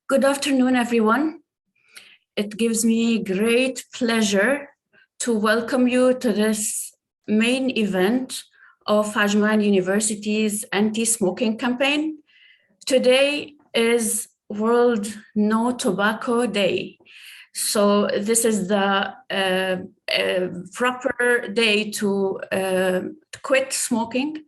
Good afternoon, everyone. It gives me great pleasure to welcome you to this main event of Ajman University's anti-smoking campaign. Today is World No Tobacco Day. So this is the proper day to quit smoking.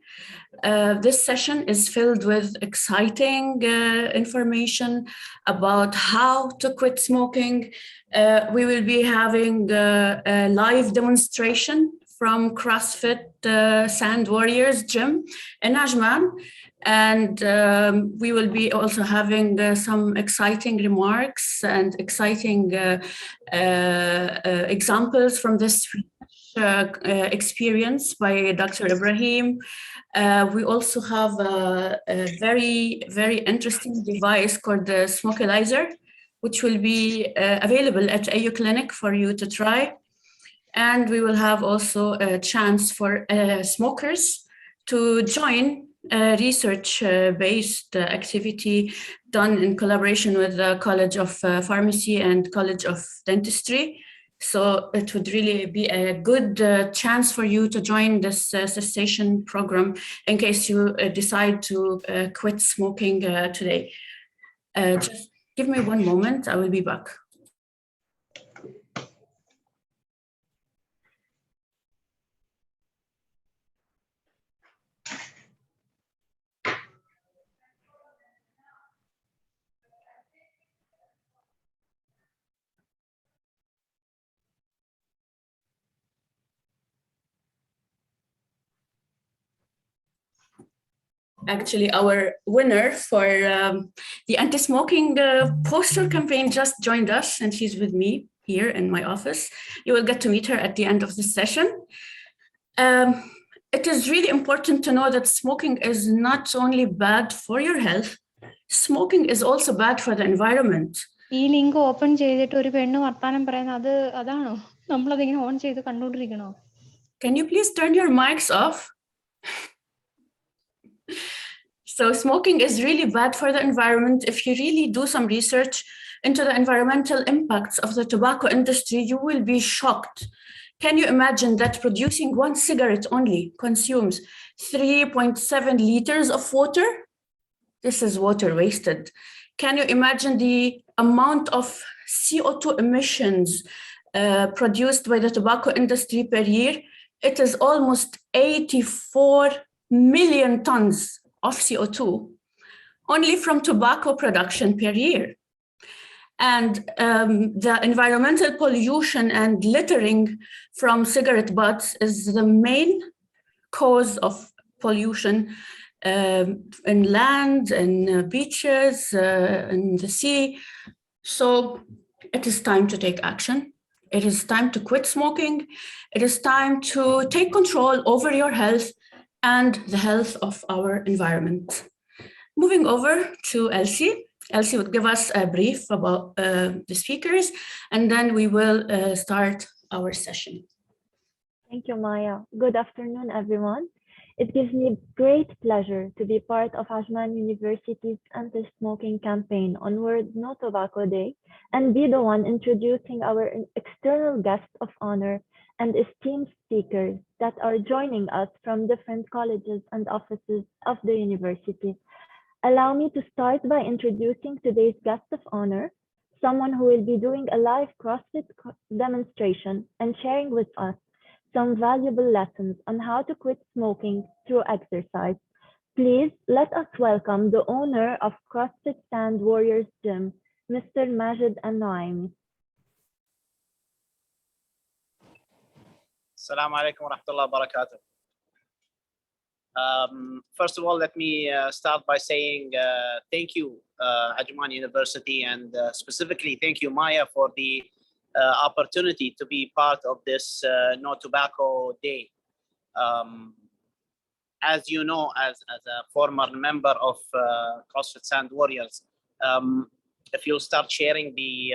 This session is filled with exciting information about how to quit smoking. We will be having a live demonstration from Crossfit Sand Warriors Gym in Ajman. And we will be also having some exciting remarks and exciting examples from this experience by Dr. Ibrahim. We also have a very, very interesting device called the smokerlyzer, which will be available at AU Clinic for you to try. And we will have also a chance for smokers to join a research-based activity done in collaboration with the College of Pharmacy and College of Dentistry. So it would really be a good chance for you to join this cessation program in case you decide to quit smoking today. Just give me one moment, I will be back. Actually, our winner for the anti-smoking poster campaign just joined us, and she's with me here in my office. You will get to meet her at the end of the session. It is really important to know that smoking is not only bad for your health, smoking is also bad for the environment. ഈ link open ചെയ്തിട്ട് ഒരു പെണ്ണ് വർത്താനം പറയുന്നത് അതാണോ? നമ്മളതിങ്ങനെ on ചെയ്ത് കണ്ടുകൊണ്ടിരിക്കണോ? Can you please turn your mics off? So smoking is really bad for the environment. If you really do some research into the environmental impacts of the tobacco industry, you will be shocked. Can you imagine that producing one cigarette only consumes 3.7 liters of water? This is water wasted. Can you imagine the amount of CO2 emissions produced by the tobacco industry per year? It is almost 84 million tons of CO2 only from tobacco production per year. And the environmental pollution and littering from cigarette butts is the main cause of pollution in land, in beaches, in the sea. So it is time to take action. It is time to quit smoking. It is time to take control over your health and the health of our environment. Moving over to Elsie. Elsie would give us a brief about the speakers, and then we will start our session. Thank you, Maya. Good afternoon, everyone. It gives me great pleasure to be part of Ajman University's anti-smoking campaign on World No Tobacco Day and be the one introducing our external guests of honor and esteemed speakers that are joining us from different colleges and offices of the university. Allow me to start by introducing today's guest of honor, someone who will be doing a live CrossFit demonstration and sharing with us some valuable lessons on how to quit smoking through exercise. Please let us welcome the owner of CrossFit Sand Warriors Gym, Mr. Majid Al-Naimi. Assalamu alaikum wa rahmatullahi wa barakatuh. First of all, let me start by saying thank you, Ajman University, and specifically thank you, Maya, for the opportunity to be part of this No Tobacco Day. As you know, as a former member of CrossFit Sand Warriors, if you'll start sharing the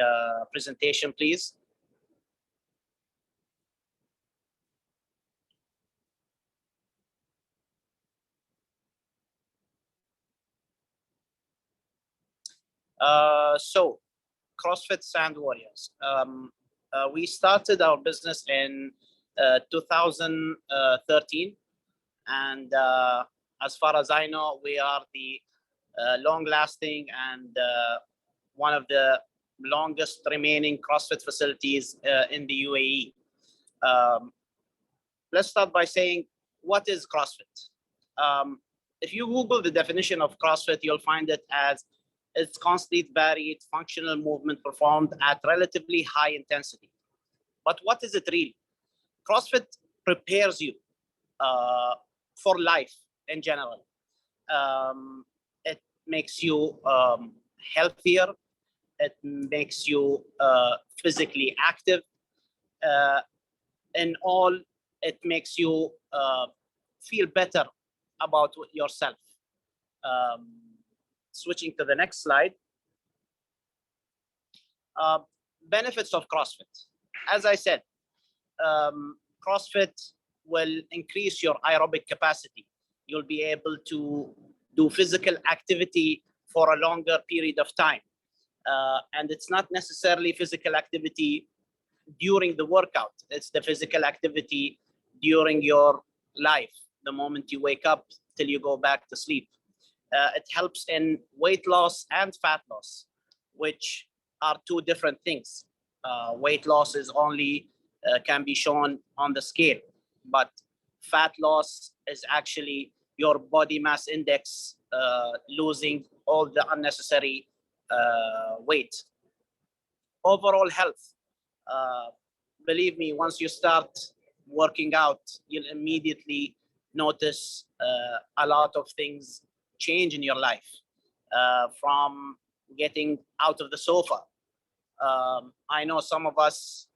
presentation, please. So CrossFit Sand Warriors. We started our business in 2013, and as far as I know, we are the long-lasting and one of the longest remaining CrossFit facilities in the UAE. Let's start by saying, what is CrossFit? If you Google the definition of CrossFit, you'll find it as it's constantly varied functional movement performed at relatively high intensity. But what is it really? CrossFit prepares you for life in general. It makes you healthier. It makes you physically active. In all, it makes you feel better about yourself. Switching to the next slide. Benefits of CrossFit. As I said, CrossFit will increase your aerobic capacity. You'll be able to do physical activity for a longer period of time. And it's not necessarily physical activity during the workout. It's the physical activity during your life, the moment you wake up till you go back to sleep. It helps in weight loss and fat loss, which are two different things. Weight loss is only can be shown on the scale, but fat loss is actually your body mass index losing all the unnecessary weight. Overall health. Believe me, once you start working out, you'll immediately notice a lot of things change in your life, from getting out of the sofa. I know some of us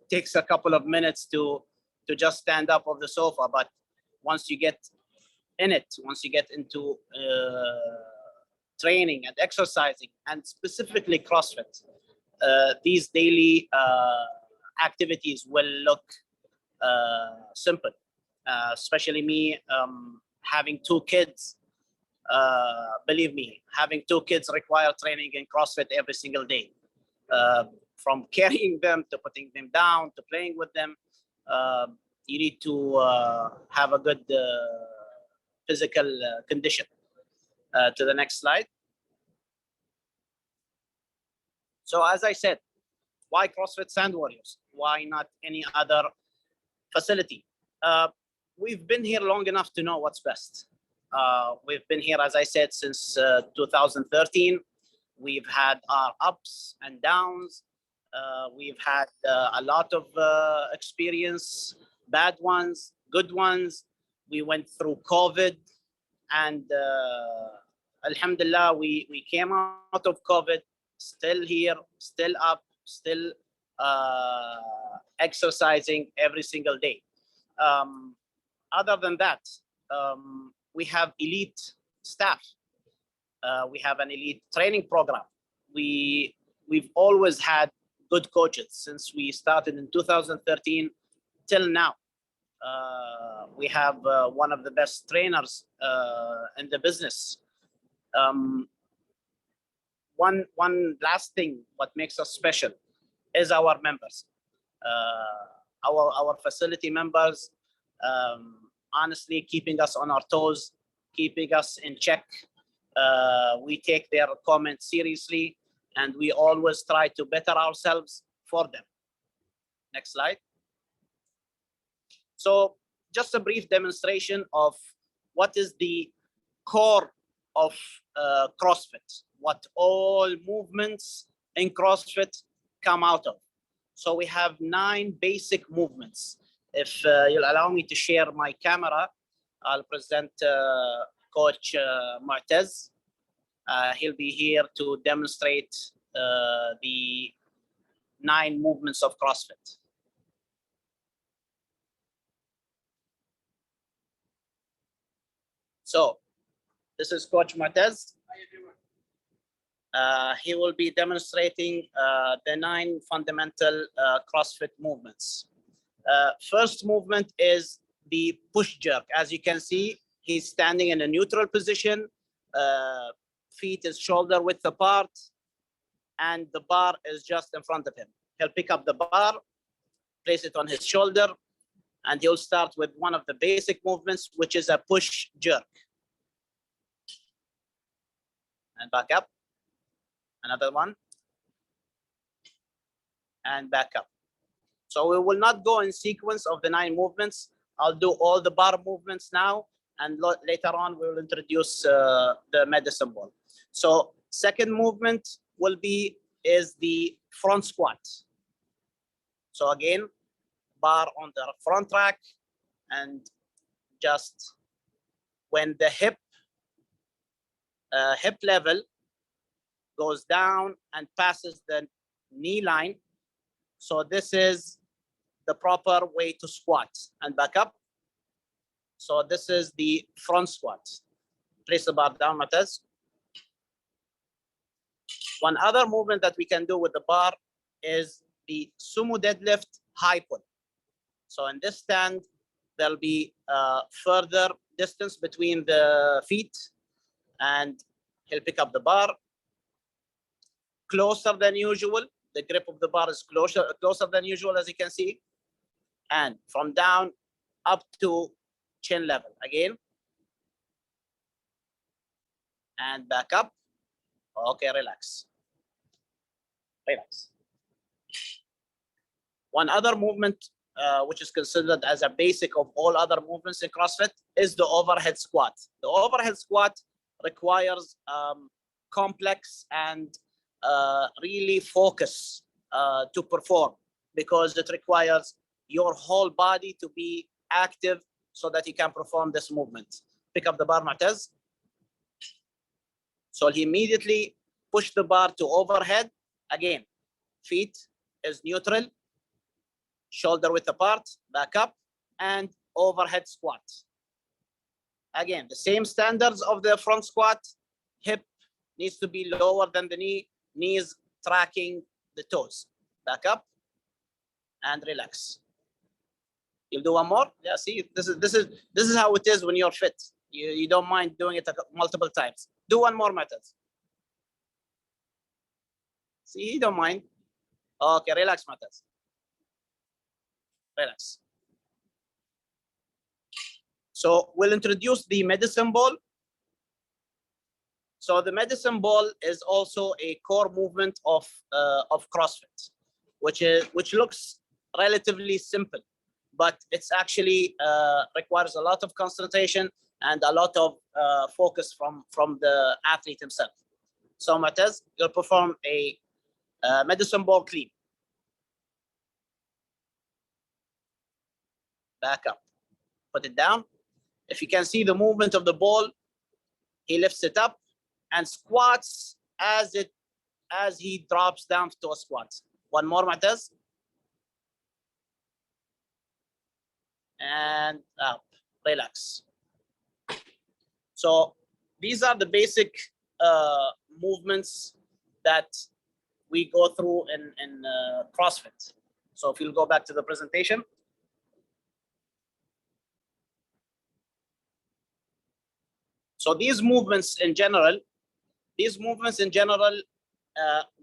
takes a couple of minutes to just stand up of the sofa, but once you get in it, once you get into training and exercising, and specifically CrossFit, these daily activities will look simple. Especially me, having two kids. Believe me, having two kids require training in CrossFit every single day. From carrying them to putting them down to playing with them, you need to have a good physical condition. To the next slide. So as I said, why CrossFit Sand Warriors? Why not any other facility? We've been here long enough to know what's best. We've been here, as I said, since 2013. We've had our ups and downs. We've had a lot of experience, bad ones, good ones. We went through COVID, and Alhamdulillah, we came out of COVID, still here, still up, still exercising every single day. Other than that, we have elite staff. We have an elite training program. We've always had good coaches since we started in 2013 till now. We have one of the best trainers in the business. One last thing, what makes us special is our members. Our facility members, honestly, keeping us on our toes, keeping us in check. We take their comments seriously, and we always try to better ourselves for them. Next slide. So just a brief demonstration of what is the core of CrossFit, what all movements in CrossFit come out of. So we have 9 basic movements. If you'll allow me to share my camera, I'll present Coach Mu'taz. He'll be here to demonstrate the 9 movements of CrossFit. So this is Coach Mu'taz. He will be demonstrating the 9 fundamental CrossFit movements. First movement is the push jerk. As you can see, he's standing in a neutral position. feet is shoulder width apart, and the bar is just in front of him. He'll pick up the bar, place it on his shoulder, and he'll start with one of the basic movements, which is a push jerk. And back up. Another one. And back up. So we will not go in sequence of the 9 movements. I'll do all the bar movements now, and later on we will introduce the medicine ball. So second movement is the front squat. So again, bar on the front rack, and just when the hip level goes down and passes the knee line. So this is the proper way to squat, and back up. So this is the front squat. Place the bar down, Mataz. One other movement that we can do with the bar is the sumo deadlift high pull. So in this stand, there'll be further distance between the feet, and he'll pick up the bar closer than usual. The grip of the bar is closer than usual, as you can see. And from down up to chin level again. And back up. Okay, relax. Relax. One other movement which is considered as a basic of all other movements in CrossFit is the overhead squat. The overhead squat requires complex and really focus to perform, because it requires your whole body to be active so that you can perform this movement. Pick up the bar, Mu'taz. So he immediately push the bar to overhead. Again, feet is neutral, shoulder width apart, back up, and overhead squat. Again, the same standards of the front squat. Hip needs to be lower than the knee, knees tracking the toes. Back up and relax. You'll do one more. Yeah, see, this is how it is when you're fit. You don't mind doing it multiple times. Do one more method. See, you don't mind. Okay, relax, Matas. Relax. So we'll introduce the medicine ball. So the medicine ball is also a core movement of CrossFit, which looks relatively simple, but it's actually requires a lot of concentration and a lot of focus from the athlete himself. So Mu'taz, you'll perform a medicine ball clean. Back up, put it down. If you can see the movement of the ball, he lifts it up and squats as he drops down to a squat. One more, Mu'taz. And up, relax. So these are the basic movements that we go through in CrossFit. So if you'll go back to the presentation. So these movements in general,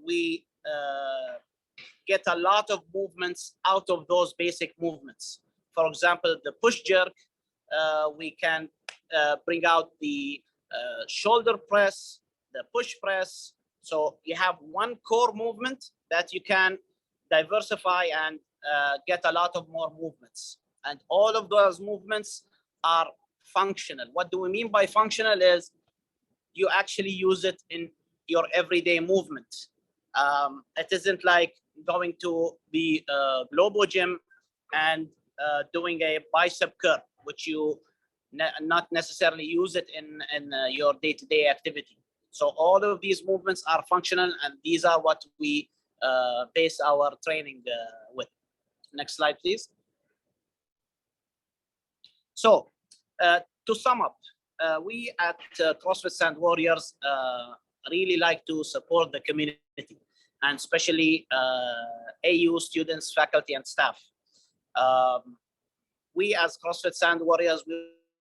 we get a lot of movements out of those basic movements. For example, the push jerk, we can bring out the shoulder press, the push press. So you have one core movement that you can diversify and get a lot of more movements. And all of those movements are functional. What do we mean by functional is you actually use it in your everyday movement. It isn't like going to the Globo gym and doing a bicep curl, which you not necessarily use it in your day-to-day activity. So all of these movements are functional, and these are what we base our training with. Next slide, please. So to sum up, we at CrossFit Sand Warriors really like to support the community, and especially AU students, faculty, and staff. We as CrossFit Sand Warriors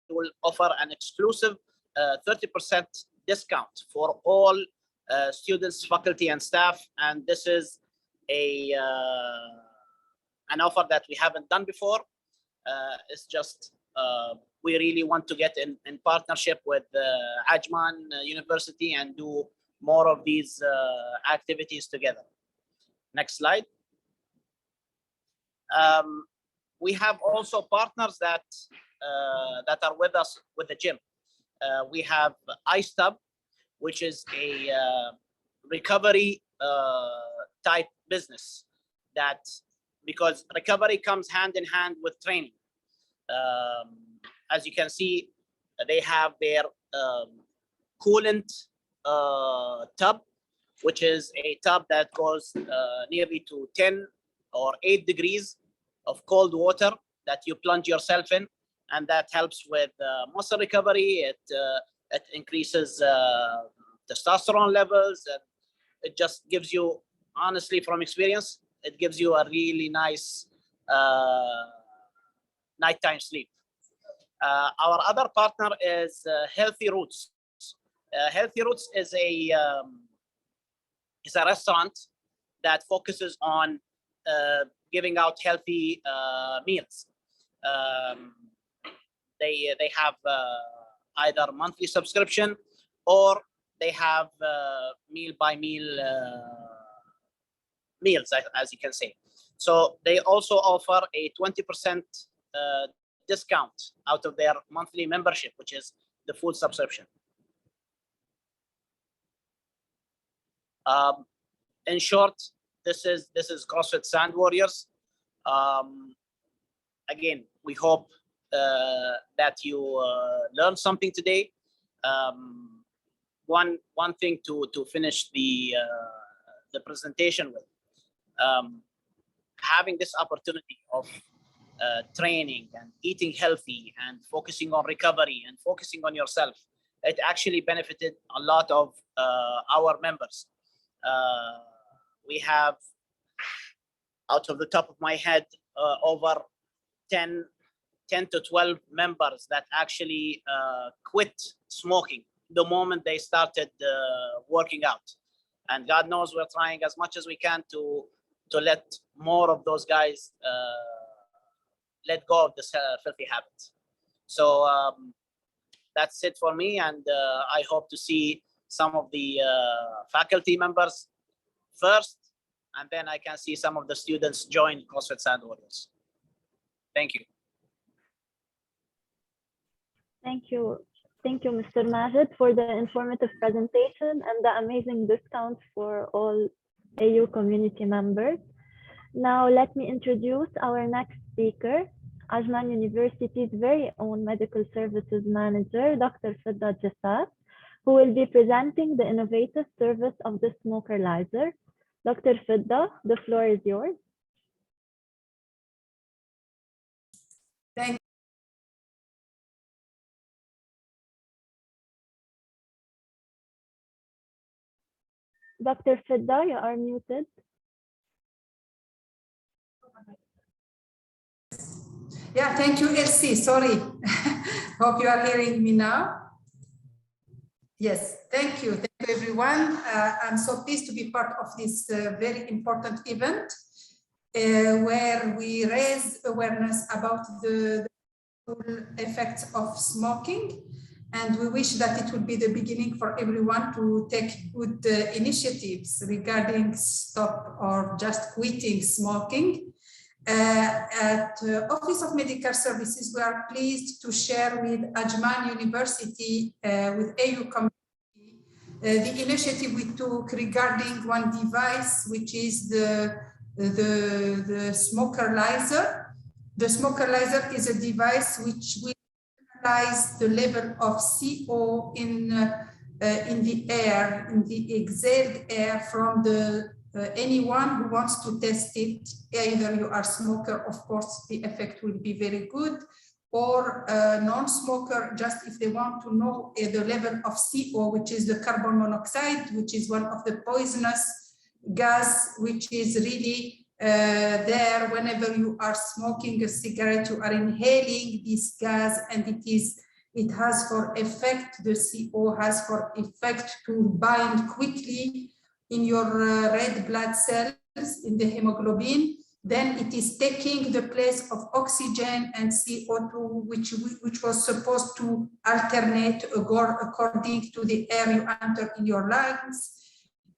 will offer an exclusive 30% discount for all students, faculty, and staff. And this is an offer that we haven't done before. It's just we really want to get in partnership with Ajman University and do more of these activities together. Next slide. We have also partners that are with us with the gym. We have iStub, which is a recovery type business, that because recovery comes hand in hand with training. As you can see, they have their coolant tub, which is a tub that goes nearly to 10 or 8 degrees of cold water that you plunge yourself in, and that helps with muscle recovery. It increases testosterone levels, and it just gives you, honestly, from experience, it gives you a really nice nighttime sleep. Our other partner is Healthy Roots. Healthy Roots is a restaurant that focuses on giving out healthy meals. They have either monthly subscription, or they have meal by meal meals, as you can say. So they also offer a 20% discount out of their monthly membership, which is the food subscription. In short, this is CrossFit Sand Warriors. Again, we hope that you learned something today. One thing to finish the presentation with, having this opportunity of training and eating healthy and focusing on recovery and focusing on yourself, it actually benefited a lot of our members. We have, out of the top of my head, over 10 to 12 members that actually quit smoking the moment they started working out. And God knows we're trying as much as we can to let more of those guys let go of this filthy habits. So that's it for me, and I hope to see some of the faculty members first, and then I can see some of the students join CrossFit Sand Warriors. Thank you. Thank you, Mr. Majid, for the informative presentation and the amazing discounts for all AU community members. Now, let me introduce our next speaker, Ajman University's very own Medical Services Manager, Dr. Fidda Jassas, who will be presenting the innovative service of the smokerlyzer. Dr. Fidda, the floor is yours. Thank you. Dr. Fidda, you are muted. Yeah, thank you, Elsie. Sorry. Hope you are hearing me now. Yes, thank you. Thank you, everyone. I'm so pleased to be part of this very important event where we raise awareness about the effects of smoking. And we wish that it would be the beginning for everyone to take good initiatives regarding stop or just quitting smoking. At Office of Medical Services, we are pleased to share with Ajman University, with AU community, the initiative we took regarding one device, which is the smokerlyzer. The smokerlyzer is a device which will analyze the level of CO in the air, in the exhaled air from the anyone who wants to test it. Either you are a smoker, of course, the effect will be very good, or a non-smoker, just if they want to know the level of CO, which is the carbon monoxide, which is one of the poisonous gas, which is really there whenever you are smoking a cigarette, you are inhaling this gas, and it is It has for effect, the CO has for effect to bind quickly in your red blood cells, in the hemoglobin. Then it is taking the place of oxygen and CO2, which was supposed to alternate according to the air you enter in your lungs.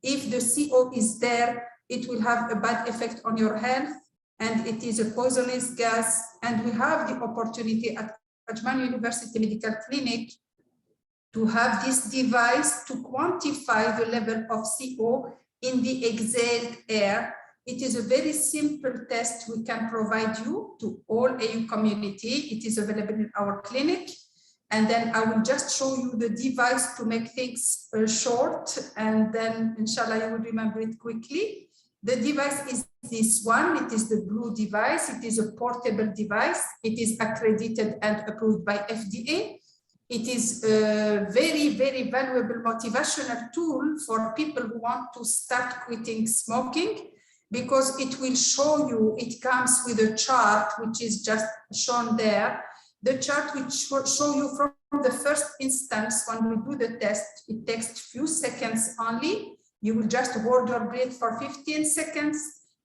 If the CO is there, it will have a bad effect on your health, and it is a poisonous gas. And we have the opportunity at Ajman University Medical Clinic to have this device to quantify the level of CO in the exhaled air. It is a very simple test we can provide you to all AU community. It is available in our clinic. And then I will just show you the device to make things short, and then inshallah you will remember it quickly. The device is this one. It is the blue device. It is a portable device. It is accredited and approved by FDA. It is a very, very valuable motivational tool for people who want to start quitting smoking, because it will show you, it comes with a chart which is just shown there. The chart which show you from the first instance when we do the test, it takes few seconds only. You will just hold your breath for 15 seconds.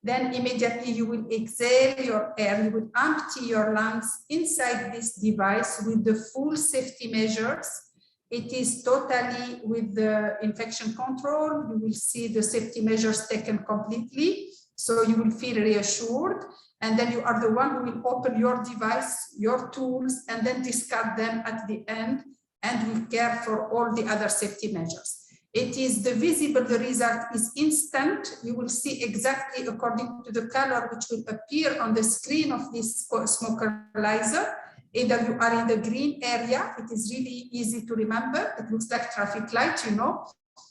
Then immediately you will exhale your air. You will empty your lungs inside this device with the full safety measures. It is totally with the infection control. You will see the safety measures taken completely. So you will feel reassured. And then you are the one who will open your device, your tools, and then discard them at the end, and will care for all the other safety measures. It is the visible, the result is instant. You will see exactly according to the color which will appear on the screen of this smokerlyzer. Either you are in the green area, it is really easy to remember. It looks like traffic light, you know.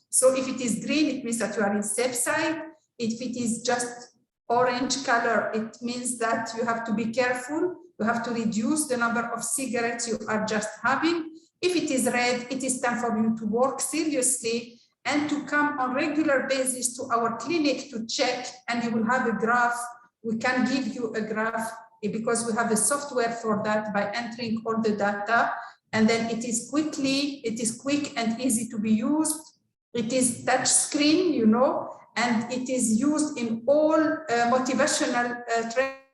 So if it is green, it means that you are in safe side. If it is just orange color, it means that you have to be careful. You have to reduce the number of cigarettes you are just having. If it is red, it is time for you to work seriously and to come on regular basis to our clinic to check, and you will have a graph. We can give you a graph because we have the software for that by entering all the data, and then it is quick and easy to be used. It is touch screen, you know, and it is used in all motivational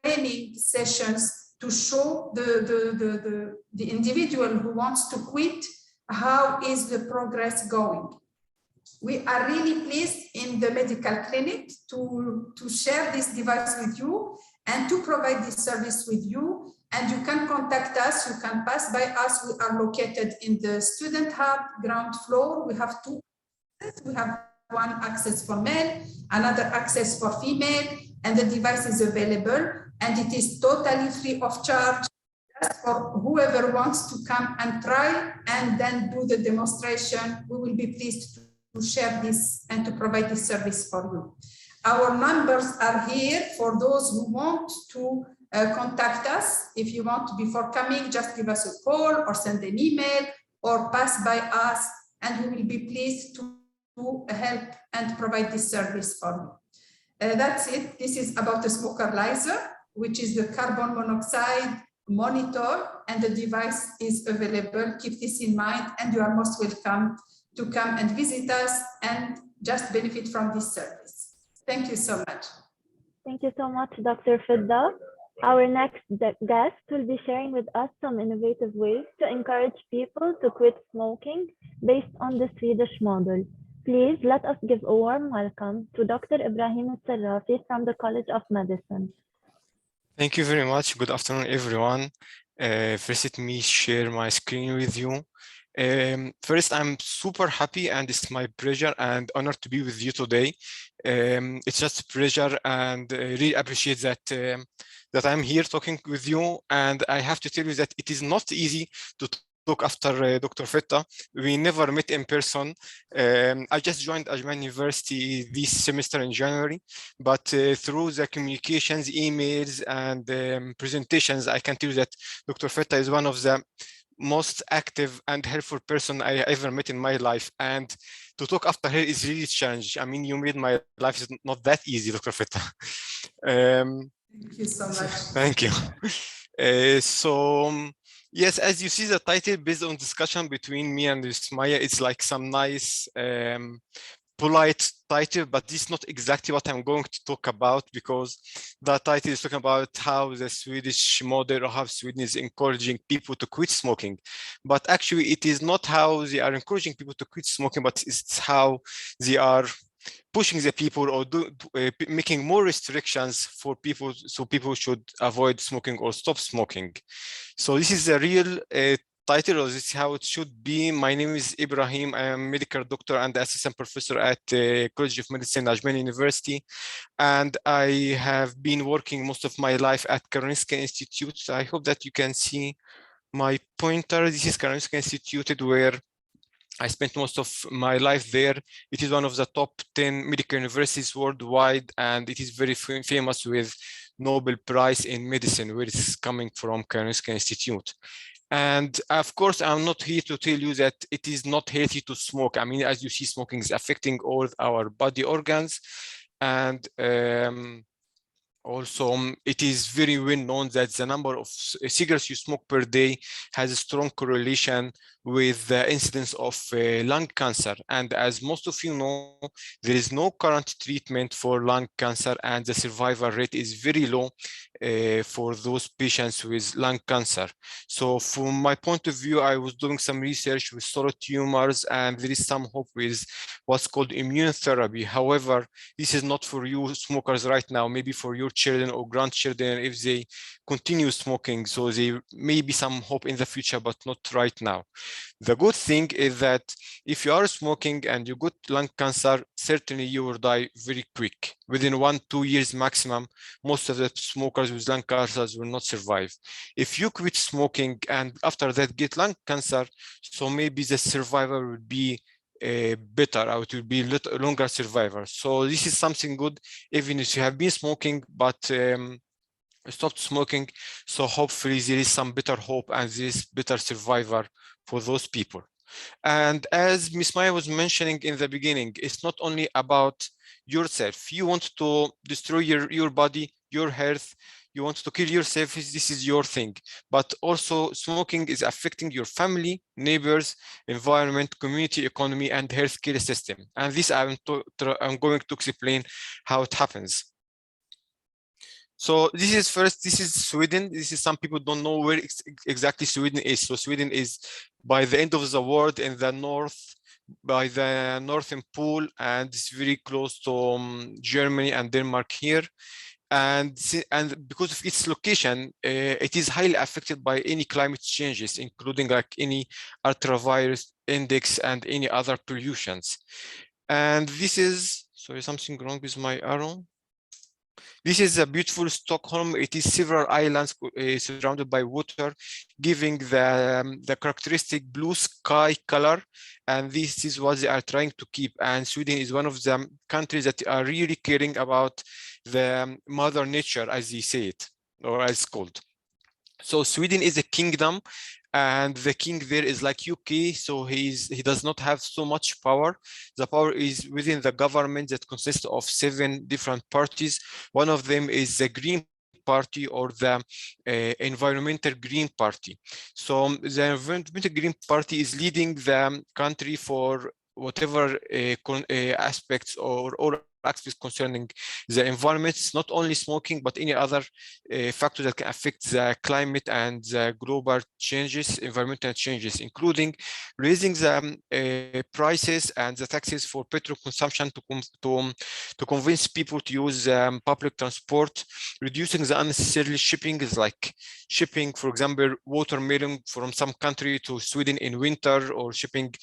training sessions to show the individual who wants to quit how is the progress going. We are really pleased in the medical clinic to share this device with you and to provide this service with you. And you can contact us, you can pass by us. We are located in the student hub, ground floor. We have two. We have one access for male, another access for female, and the device is available, and it is totally free of charge just for whoever wants to come and try and then do the demonstration. We will be pleased to share this and to provide this service for you. Our numbers are here for those who want to contact us. If you want, before coming, just give us a call or send an email or pass by us, and we will be pleased to help and provide this service for you. That's it. This is about the smokerlyzer, which is the carbon monoxide monitor, and the device is available. Keep this in mind, and you are most welcome to come and visit us and just benefit from this service. Thank you so much. Thank you so much, Dr. Fidda. Our next guest will be sharing with us some innovative ways to encourage people to quit smoking based on the Swedish model. Please let us give a warm welcome to Dr. Ibrahim Al-Sarrafi from the College of Medicine. Thank you very much. Good afternoon, everyone. First, let me share my screen with you. First, I'm super happy, and it's my pleasure and honor to be with you today. It's just a pleasure, and really appreciate that I'm here talking with you. And I have to tell you that it is not easy to talk after Dr. Fidda. We never met in person. I just joined Ajman University this semester in January, but through the communications, emails, and presentations, I can tell you that Dr. Fidda is one of the most active and helpful person I ever met in my life. And to talk after her is really challenging. I mean, you made my life not that easy, Dr. Fidda. Thank you so much. Thank you. Yes, as you see the title, based on discussion between me and Maya, it's like some nice polite title, but this is not exactly what I'm going to talk about, because the title is talking about how the Swedish model or how Sweden is encouraging people to quit smoking. But actually, it is not how they are encouraging people to quit smoking, but it's how they are pushing the people or making more restrictions for people, so people should avoid smoking or stop smoking. So this is a real title, or this is how it should be. My name is Ibrahim. I am a medical doctor and assistant professor at College of Medicine, Ajman University. And I have been working most of my life at Karolinska Institute. I hope that you can see my pointer. This is Karolinska Institute, where I spent most of my life there. It is one of the top 10 medical universities worldwide, and it is very famous with Nobel Prize in Medicine, where it's coming from, Karolinska Institute. And of course, I'm not here to tell you that it is not healthy to smoke. I mean, as you see, smoking is affecting all our body organs. And also, it is very well known that the number of cigarettes you smoke per day has a strong correlation with the incidence of lung cancer. And as most of you know, there is no current treatment for lung cancer, and the survival rate is very low for those patients with lung cancer. So from my point of view, I was doing some research with solid tumors, and there is some hope with what's called immune therapy. However, this is not for you smokers right now, maybe for your children or grandchildren if they continue smoking. So there may be some hope in the future, but not right now. The good thing is that if you are smoking and you get lung cancer, certainly you will die very quick. Within 1-2 years maximum, most of the smokers with lung cancers will not survive. If you quit smoking and after that get lung cancer, so maybe the survival will be better, or it will be a longer survivor. So this is something good, even if you have been smoking, but stopped smoking. So hopefully there is some better hope and there is better survivor for those people. And as Ms. Maya was mentioning in the beginning, it's not only about yourself. You want to destroy your body, your health, you want to kill yourself, this is your thing. But also smoking is affecting your family, neighbors, environment, community, economy, and healthcare system. And this I'm going to explain how it happens. So this is Sweden. This is, some people don't know where exactly Sweden is. So Sweden is by the end of the world in the north, by the northern pole, and it's very close to Germany and Denmark here. And because of its location, it is highly affected by any climate changes, including like any ultraviolet index and any other pollutions. And this is, sorry, something wrong with my arrow. This is a beautiful Stockholm. It is several islands surrounded by water, giving the characteristic blue sky color. And this is what they are trying to keep. And Sweden is one of the countries that are really caring about the mother nature, as they say it, or as it's called. So Sweden is a kingdom, and the king there is like UK, so he does not have so much power. The power is within the government that consists of 7 different parties. One of them is the Green Party, or the Environmental Green Party. So the Environmental Green Party is leading the country for whatever aspects or aspects concerning the environment. It's not only smoking, but any other factor that can affect the climate and the global changes, environmental changes, including raising the prices and the taxes for petrol consumption to convince people to use public transport, reducing the unnecessary shipping, is like shipping, for example, watermelon from some country to Sweden in winter, or shipping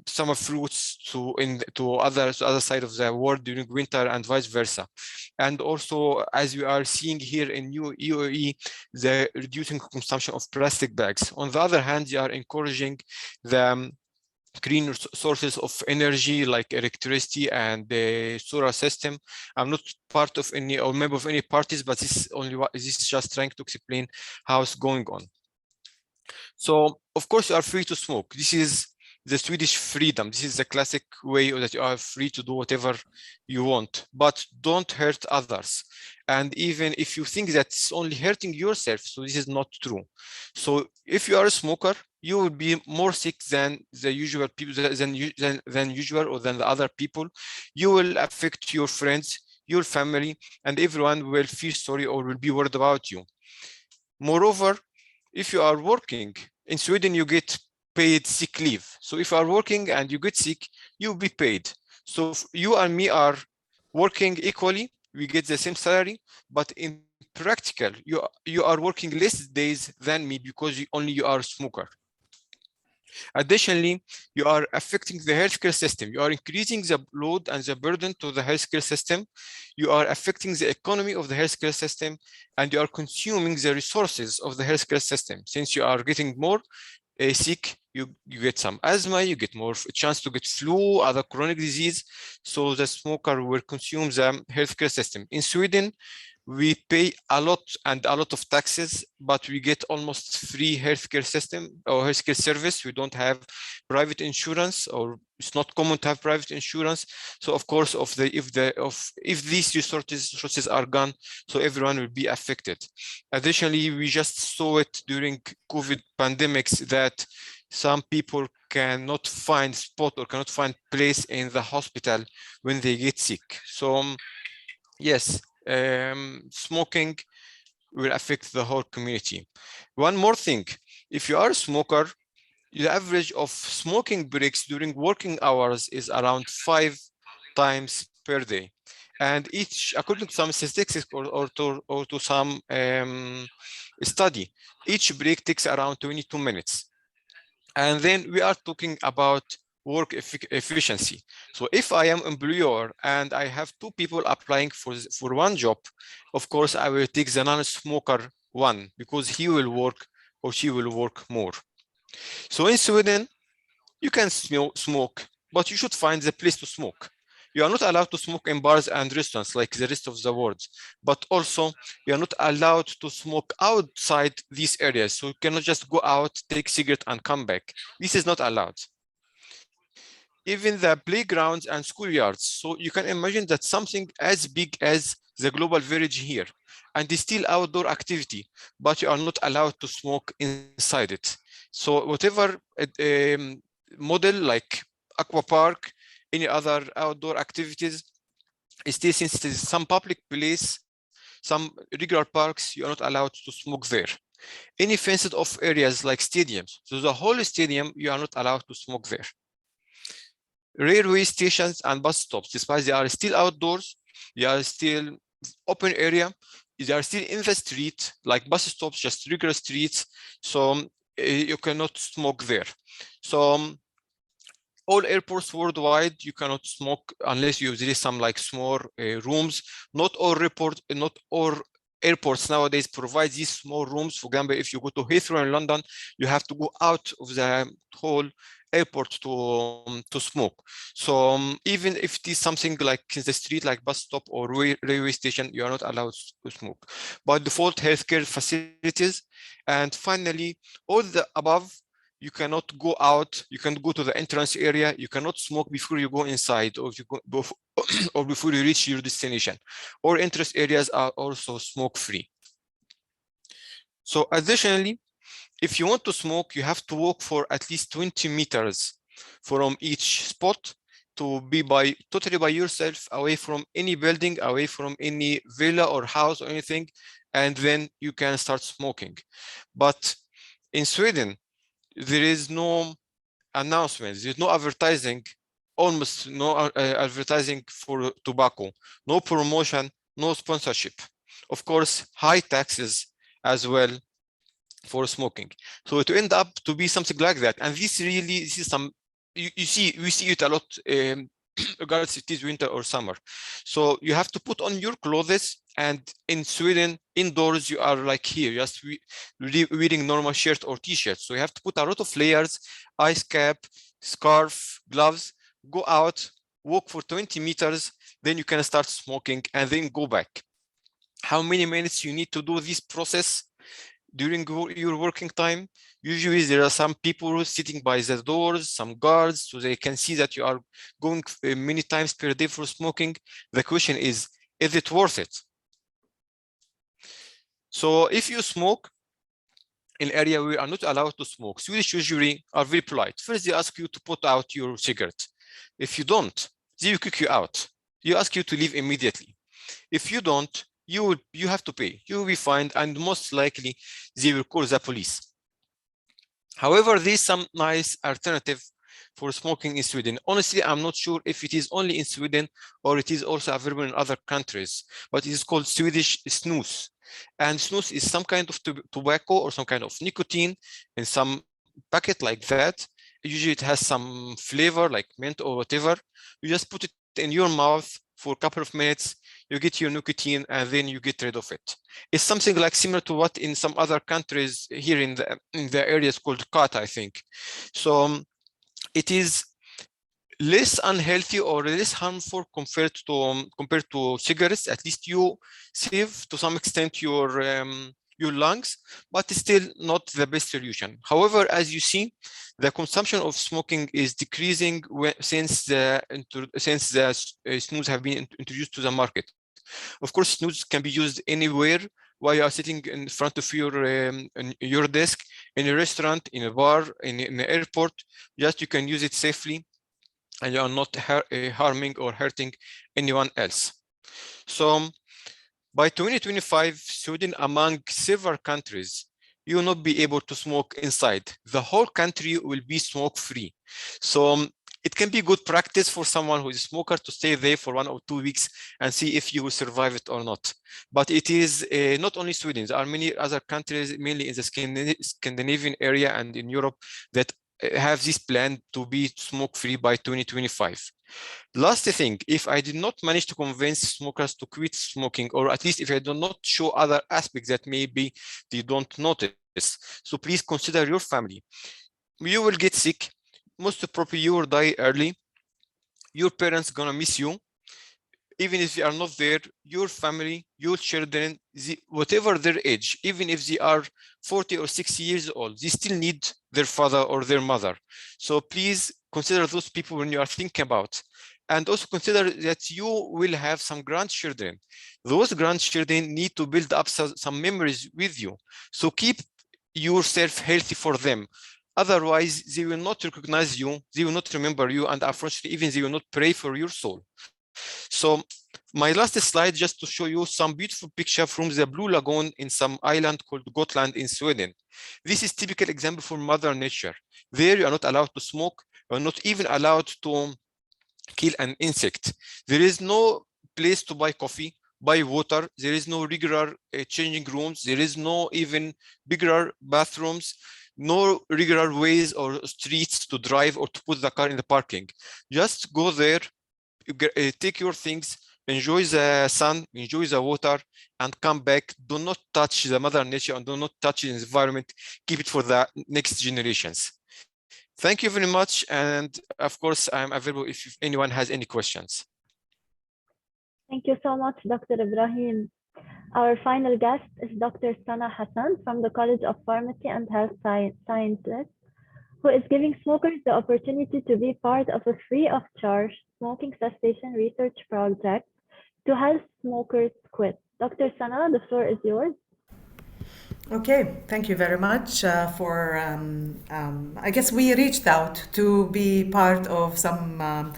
summer fruits to other side of the world during winter, and vice versa. And also, as we are seeing here in new UAE, the reducing consumption of plastic bags. On the other hand, they are encouraging the green sources of energy like electricity and the solar system. I'm not part of any or member of any parties, but this is just trying to explain how it's going on. So of course you are free to smoke. This is the Swedish freedom. This is the classic way that you are free to do whatever you want, but don't hurt others. And even if you think that it's only hurting yourself, so this is not true. So if you are a smoker, you will be more sick than the usual people, than usual, or than the other people. You will affect your friends, your family, and everyone will feel sorry or will be worried about you. Moreover, if you are working in Sweden, you get paid sick leave. So if you are working and you get sick, you'll be paid. So if you and me are working equally, we get the same salary, but in practical, you are working less days than me because you are a smoker. Additionally, you are affecting the healthcare system. You are increasing the load and the burden to the healthcare system. You are affecting the economy of the healthcare system, and you are consuming the resources of the healthcare system. Since you are getting more sick, you get some asthma, you get more chance to get flu, other chronic disease. So the smoker will consume the healthcare system. In Sweden, we pay a lot of taxes, but we get almost free healthcare system or healthcare service. We don't have private insurance, or it's not common to have private insurance. So of course, if these resources are gone, so everyone will be affected. Additionally, we just saw it during COVID pandemics that some people cannot find spot or cannot find place in the hospital when they get sick. So yes, smoking will affect the whole community. One more thing, if you are a smoker, the average of smoking breaks during working hours is around 5 times per day. And each, according to some statistics or to some study, each break takes around 22 minutes. And then we are talking about work efficiency. So if I am employer and I have 2 people applying for one job, of course I will take the non-smoker one because he will work or she will work more. So in Sweden, you can smoke, but you should find the place to smoke. You are not allowed to smoke in bars and restaurants like the rest of the world, but also you are not allowed to smoke outside these areas. So you cannot just go out, take cigarette and come back. This is not allowed. Even the playgrounds and schoolyards. So you can imagine that something as big as the global village here, and it's still outdoor activity, but you are not allowed to smoke inside it. So whatever model like aqua park, any other outdoor activities, still since it is some public place, some regular parks, you are not allowed to smoke there. Any fenced off areas like stadiums, so the whole stadium, you are not allowed to smoke there. Railway stations and bus stops, despite they are still outdoors, they are still open area, they are still in the street, like bus stops, just regular streets. So you cannot smoke there. So all airports worldwide, you cannot smoke unless you there is some like small rooms. Not all airports nowadays provide these small rooms. For example, if you go to Heathrow in London, you have to go out of the whole airport to smoke. So even if it is something like in the street, like bus stop or railway station, you are not allowed to smoke. By default, healthcare facilities. And finally, all the above, you cannot go out, you can go to the entrance area, you cannot smoke before you go inside or or before you reach your destination. All entrance areas are also smoke free. So additionally, if you want to smoke, you have to walk for at least 20 meters from each spot to be totally by yourself, away from any building, away from any villa or house or anything, and then you can start smoking. But in Sweden, there is no announcements, there's no advertising, almost no advertising for tobacco, no promotion, no sponsorship. Of course, high taxes as well for smoking. So it will end up to be something like that. And this is some, we see it a lot, regardless if it is winter or summer. So you have to put on your clothes, and in Sweden, indoors, you are like here, just wearing normal shirt or t-shirt. So you have to put a lot of layers, ice cap, scarf, gloves, go out, walk for 20 meters, then you can start smoking and then go back. How many minutes you need to do this process? during your working time. Usually there are some people sitting by the doors, some guards, so they can see that you are going many times per day for smoking. The question is it worth it? So if you smoke in an area where you are not allowed to smoke, Swedish usually are very polite. First, they ask you to put out your cigarette. If you don't, they will kick you out. You ask you to leave immediately. If you don't, you have to pay. You will be fined, and most likely they will call the police. However, there is some nice alternative for smoking in Sweden. Honestly, I'm not sure if it is only in Sweden or it is also available in other countries, but it is called Swedish snus. And snus is some kind of tobacco or some kind of nicotine in some packet like that. Usually it has some flavor like mint or whatever. You just put it in your mouth for a couple of minutes, you get your nicotine, and then you get rid of it. It's something like similar to what in some other countries here in the areas called kata, I think. So it is less unhealthy or less harmful compared to cigarettes. At least you save to some extent your lungs, but it's still not the best solution. However, as you see, the consumption of smoking is decreasing since the snus have been introduced to the market. Of course, snus can be used anywhere while you are sitting in front of your desk, in a restaurant, in a bar, in an airport. Just you can use it safely, and you are not harming or hurting anyone else. So by 2025, Sweden, among several countries, you will not be able to smoke inside. The whole country will be smoke-free. So it can be good practice for someone who is a smoker to stay there for 1 or 2 weeks and see if you will survive it or not. But it is not only Sweden. There are many other countries, mainly in the Scandinavian area and in Europe, that have this plan to be smoke-free by 2025. Last thing, if I did not manage to convince smokers to quit smoking, or at least if I do not show other aspects that maybe they don't notice, so please consider your family. You will get sick. Most probably you will die early. Your parents gonna miss you. Even if they are not there, your family, your children, whatever their age, even if they are 40 or 60 years old, they still need their father or their mother. So please consider those people when you are thinking about. And also consider that you will have some grandchildren. Those grandchildren need to build up some memories with you. So keep yourself healthy for them. Otherwise, they will not recognize you, they will not remember you, and unfortunately, even they will not pray for your soul. So my last slide, just to show you some beautiful picture from the Blue Lagoon in some island called Gotland in Sweden. This is typical example for Mother Nature. There you are not allowed to smoke, you are not even allowed to kill an insect. There is no place to buy coffee, buy water. There is no regular changing rooms. There is no even bigger bathrooms, no regular ways or streets to drive or to put the car in the parking. Just go there, take your things, enjoy the sun, enjoy the water, and come back. Do not touch the Mother Nature and do not touch the environment. Keep it for the next generations. Thank you very much. And of course, I'm available if anyone has any questions. Thank you so much, Dr. Ibrahim. Our final guest is Dr. Sana Hassan from the College of Pharmacy and Health Sciences, who is giving smokers the opportunity to be part of a free of charge smoking cessation research project to help smokers quit. Dr. Sana, the floor is yours. Okay, thank you very much for, I guess we reached out to be part of some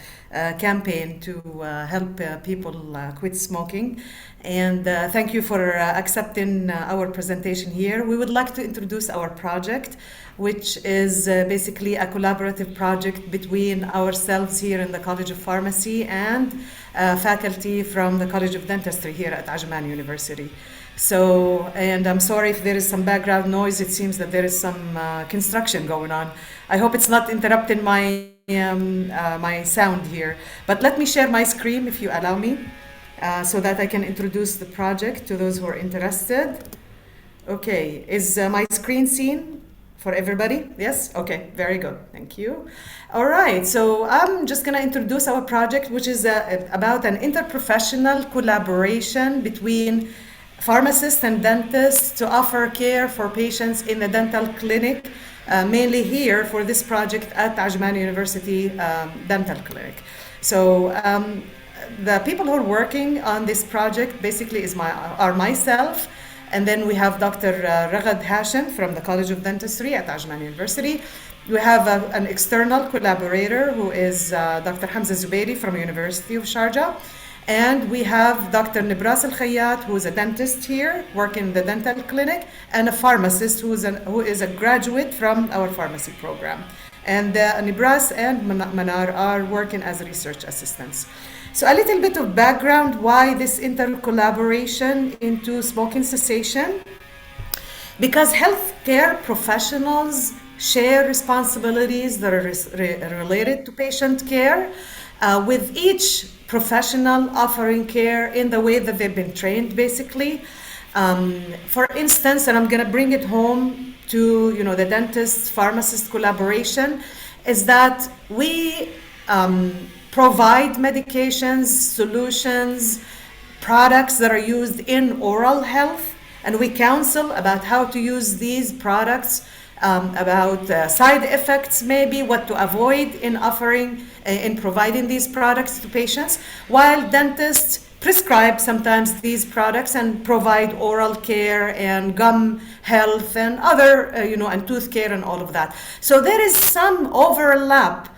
campaign to help people quit smoking. And thank you for accepting our presentation here. We would like to introduce our project, which is basically a collaborative project between ourselves here in the College of Pharmacy and faculty from the College of Dentistry here at Ajman University. So, and I'm sorry if there is some background noise. It seems that there is some construction going on. I hope it's not interrupting my my sound here. But let me share my screen if you allow me, so that I can introduce the project to those who are interested. Okay, is my screen seen for everybody? Yes? Okay, very good. Thank you. All right, so I'm just going to introduce our project, which is about an interprofessional collaboration between pharmacists and dentists to offer care for patients in the dental clinic, mainly here for this project at Ajman University Dental Clinic. So the people who are working on this project basically are myself, and then we have Dr. Ragad Hashim from the College of Dentistry at Ajman University. We have an external collaborator who is Dr. Hamza Zubairi from University of Sharjah. And we have Dr. Nibras Al-Khayyat, who is a dentist here, working in the dental clinic, and a pharmacist who is a graduate from our pharmacy program. And Nibras and Manar are working as research assistants. So a little bit of background why this intercollaboration into smoking cessation. Because healthcare professionals share responsibilities that are related to patient care, with each professional offering care in the way that they've been trained, basically. For instance, and I'm going to bring it home to the dentist-pharmacist collaboration, is that we provide medications, solutions, products that are used in oral health, and we counsel about how to use these products, about side effects, maybe what to avoid in providing these products to patients, while dentists prescribe sometimes these products and provide oral care and gum health and other, and tooth care and all of that. So there is some overlap,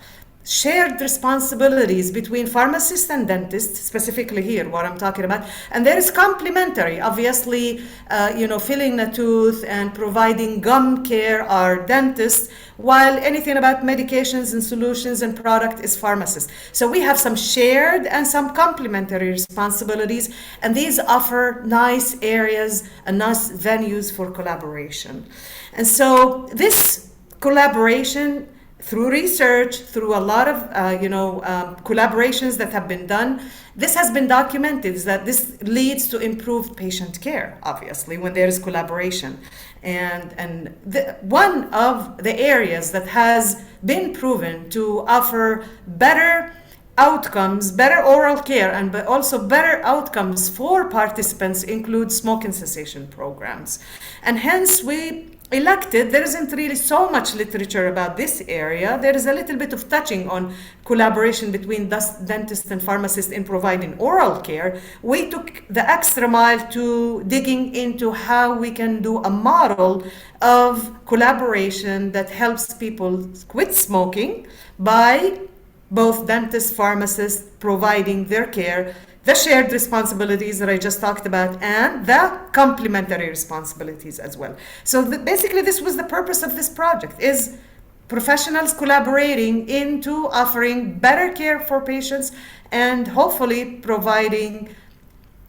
shared responsibilities between pharmacists and dentists, specifically here, what I'm talking about. And there is complementary, obviously, filling the tooth and providing gum care are dentists, while anything about medications and solutions and product is pharmacists. So we have some shared and some complementary responsibilities, and these offer nice areas and nice venues for collaboration. And so this collaboration, through research, through a lot of collaborations that have been done, this has been documented that this leads to improved patient care, obviously, when there is collaboration. And one of the areas that has been proven to offer better outcomes, better oral care, and also better outcomes for participants include smoking cessation programs. And hence we elected, there isn't really so much literature about this area. There is a little bit of touching on collaboration between dentists and pharmacists in providing oral care. We took the extra mile to digging into how we can do a model of collaboration that helps people quit smoking by both dentists, pharmacists providing their care, the shared responsibilities that I just talked about, and the complementary responsibilities as well. So basically this was the purpose of this project, is professionals collaborating into offering better care for patients and hopefully providing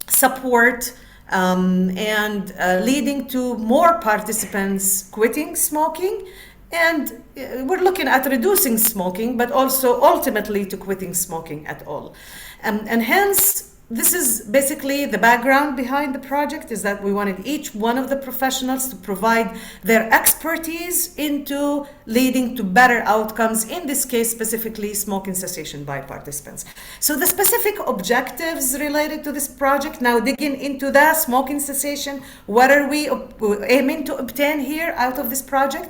support and leading to more participants quitting smoking. And we're looking at reducing smoking, but also ultimately to quitting smoking at all. And hence, this is basically the background behind the project, is that we wanted each one of the professionals to provide their expertise into leading to better outcomes, in this case specifically smoking cessation by participants. So the specific objectives related to this project, now digging into the smoking cessation, what are we aiming to obtain here out of this project?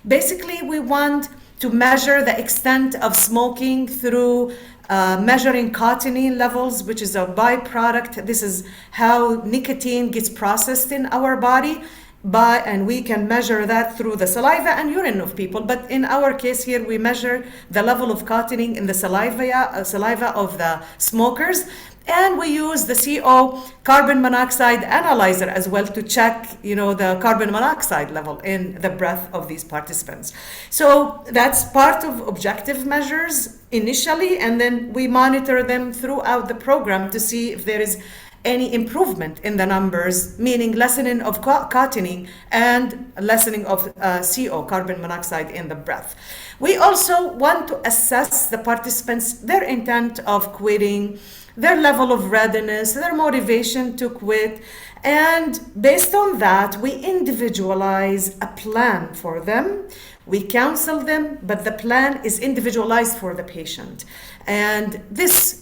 Basically, we want to measure the extent of smoking through measuring cotinine levels, which is a byproduct. This is how nicotine gets processed in our body, and we can measure that through the saliva and urine of people. But in our case here, we measure the level of cotinine in the saliva of the smokers. And we use the CO, carbon monoxide analyzer as well, to check, the carbon monoxide level in the breath of these participants. So that's part of objective measures initially, and then we monitor them throughout the program to see if there is any improvement in the numbers, meaning lessening of cotinine and lessening of CO, carbon monoxide in the breath. We also want to assess the participants, their intent of quitting, their level of readiness, their motivation to quit. And based on that, we individualize a plan for them. We counsel them, but the plan is individualized for the patient. And this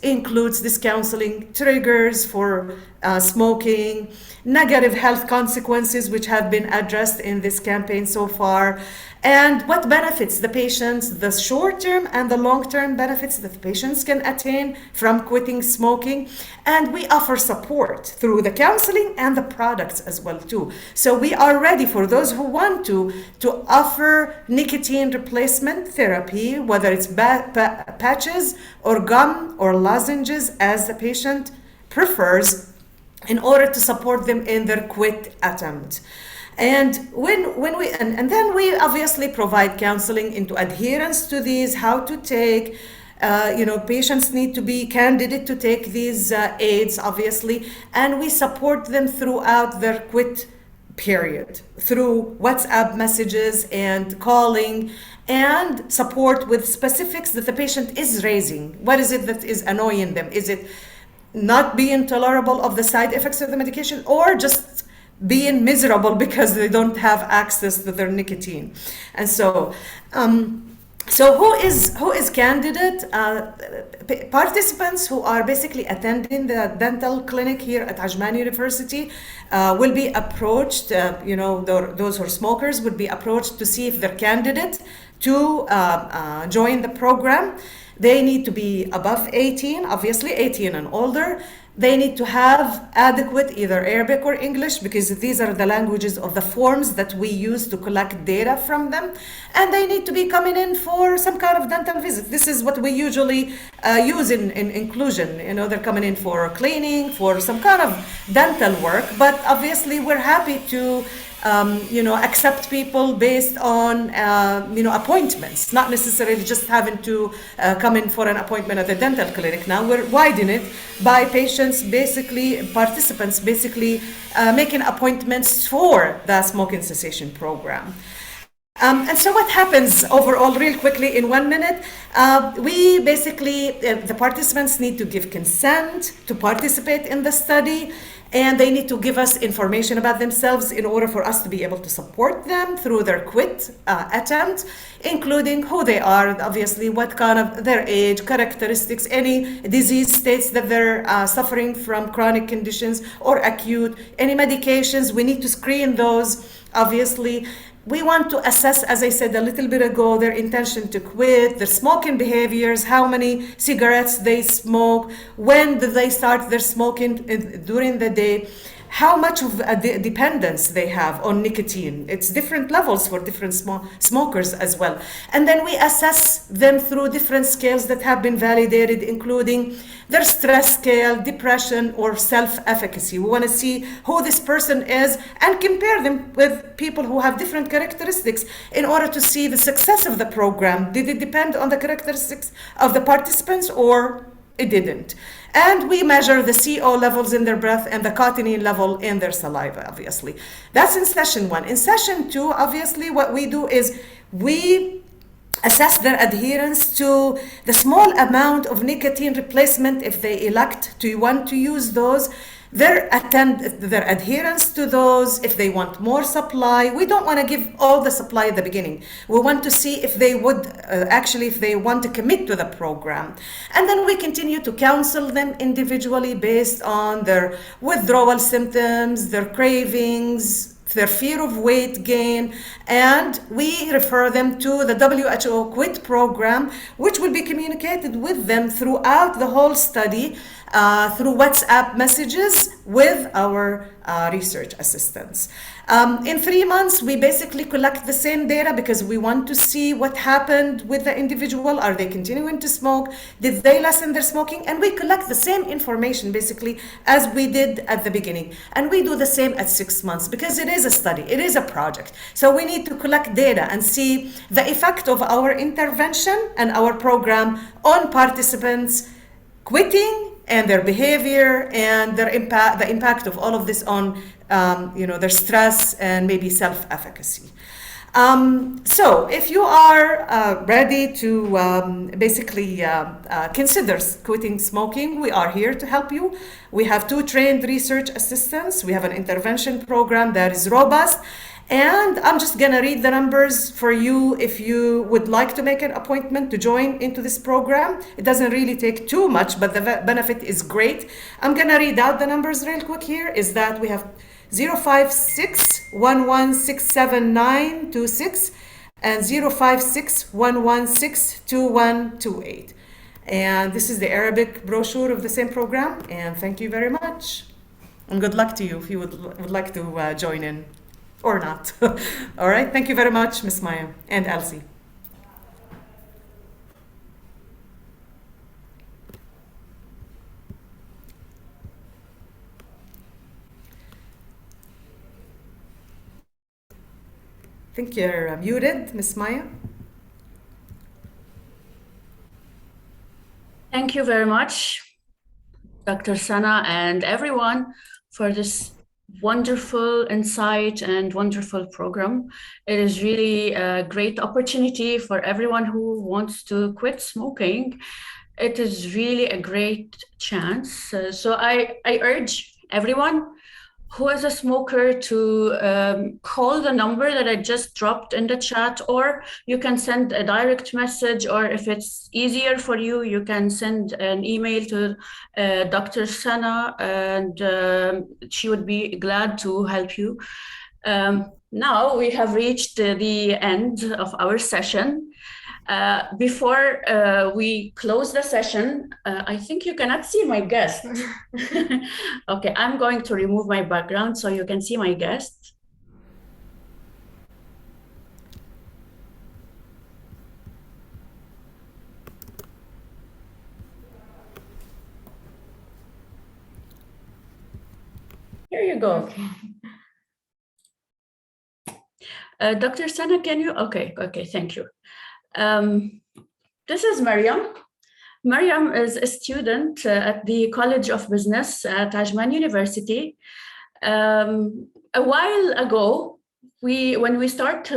counseling triggers for smoking, negative health consequences which have been addressed in this campaign so far, and what benefits the patients, the short-term and the long-term benefits that the patients can attain from quitting smoking. And we offer support through the counseling and the products as well too. So we are ready for those who want to offer nicotine replacement therapy, whether it's patches or gum or lozenges as the patient prefers, in order to support them in their quit attempt. And then we obviously provide counseling into adherence to these, how to take. Patients need to be candidate to take these aids, obviously, and we support them throughout their quit period through WhatsApp messages and calling, and support with specifics that the patient is raising. What is it that is annoying them? Is it not being tolerable of the side effects of the medication, or just being miserable because they don't have access to their nicotine? And so who is candidate? Participants who are basically attending the dental clinic here at Ajman University will be approached, those who are smokers would be approached to see if they're candidate to join the program. They need to be above 18, obviously 18 and older. They need to have adequate either Arabic or English, because these are the languages of the forms that we use to collect data from them. And they need to be coming in for some kind of dental visit. This is what we usually use in inclusion. They're coming in for cleaning, for some kind of dental work. But obviously we're happy to accept people based on, appointments, not necessarily just having to come in for an appointment at the dental clinic. Now we're widening it by participants making appointments for the smoking cessation program. And so what happens overall, real quickly in 1 minute, the participants need to give consent to participate in the study, and they need to give us information about themselves in order for us to be able to support them through their quit attempt, including who they are, obviously, what kind of their age, characteristics, any disease states that they're suffering from, chronic conditions or acute, any medications. We need to screen those, obviously. We want to assess, as I said a little bit ago, their intention to quit, their smoking behaviors, how many cigarettes they smoke, when do they start their smoking during the day, how much of a dependence they have on nicotine. It's different levels for different smokers as well. And then we assess them through different scales that have been validated, including their stress scale, depression, or self-efficacy. We want to see who this person is and compare them with people who have different characteristics in order to see the success of the program. Did it depend on the characteristics of the participants, or it didn't? And we measure the CO levels in their breath and the cotinine level in their saliva, obviously. That's in session 1. In session 2, obviously, what we do is we assess their adherence to the small amount of nicotine replacement if they elect to want to use those, their adherence to those, if they want more supply. We don't want to give all the supply at the beginning. We want to see if they would if they want to commit to the program. And then we continue to counsel them individually based on their withdrawal symptoms, their cravings, their fear of weight gain, and we refer them to the WHO Quit program, which will be communicated with them throughout the whole study through WhatsApp messages with our research assistants. In 3 months, we basically collect the same data because we want to see what happened with the individual. Are they continuing to smoke? Did they lessen their smoking? And we collect the same information basically as we did at the beginning. And we do the same at 6 months because it is a study, it is a project. So we need to collect data and see the effect of our intervention and our program on participants quitting and their behavior and their impact, the impact of all of this on their stress and maybe self-efficacy. So if you are ready to consider quitting smoking, we are here to help you. We have 2 trained research assistants. We have an intervention program that is robust. And I'm just gonna read the numbers for you if you would like to make an appointment to join into this program. It doesn't really take too much, but the benefit is great. I'm gonna read out the numbers real quick here. Is that we have 056116796 and 056116128. And this is the Arabic brochure of the same program. And thank you very much. And good luck to you if you would like to join in or not. All right. Thank you very much, Miss Maya and Elsie. I think you're muted, Miss Maya. Thank you very much, Dr. Sana, and everyone for this wonderful insight and wonderful program. It is really a great opportunity for everyone who wants to quit smoking. It is really a great chance. So I urge everyone who is a smoker to call the number that I just dropped in the chat, or you can send a direct message, or if it's easier for you, you can send an email to Dr. Sana, and she would be glad to help you. Now we have reached the end of our session. Before we close the session, I think you cannot see my guest. Okay, I'm going to remove my background so you can see my guest. Here you go. Okay. Dr. Sana, can you? Okay, thank you. This is Mariam. Mariam is a student at the College of Business at Ajman University. A while ago, when we thought